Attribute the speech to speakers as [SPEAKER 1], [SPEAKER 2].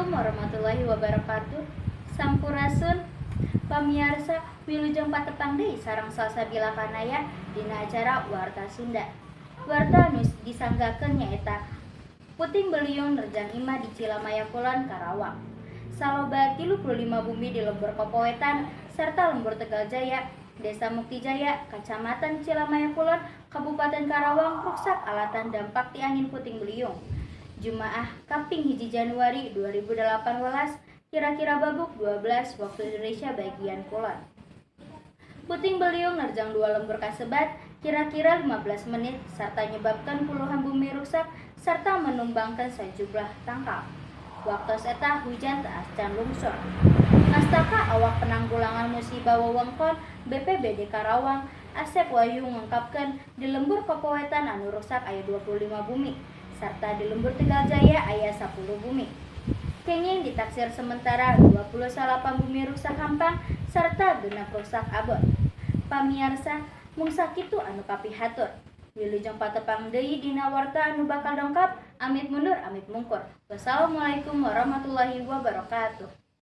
[SPEAKER 1] Assalamualaikum warahmatullahi wabarakatuh. Sampurasun pamiarsa wilujeng patepang deui sareng salsabila kanaya dina acara Warta Sunda. Warta nu disanggakeun nyaeta puting beliung nerjang imah di Cilamaya Kulon, Karawang. Saloba 35 bumi di lembur Kopowetan serta lembur Tegal Jaya, Desa Mukti Jaya, Kacamatan Cilamaya Kulon, Kabupaten Karawang ruksak alatan dampak ti angin puting beliung. Jumaah Kaping 1 Januari 2018 kira-kira babuk 12 waktu Indonesia bagian kulon. Puting beliung nerjang 2 lembur kasebat kira-kira 15 menit serta menyebabkan puluhan bumi rusak serta menumbangkan sejumlah tangkal. Waktu eta hujan acan lungsor. Ngastaka awak penanggulangan musibah wewengkon BPBD Karawang Asep Wahyu mengungkapkan di lembur Kopowetan anu rusak aya 25 bumi serta di lembur Tegal Jaya aya 10 bumi. Kenging ditaksir sementara 28 bumi rusak hampang serta 6 rusak abot. Pamiarsa mung sakitu anu kapihatur. Wilujeng patepang deui dina warta anu bakal dongkap. Amit mundur amit mungkur. Wassalamualaikum warahmatullahi wabarakatuh.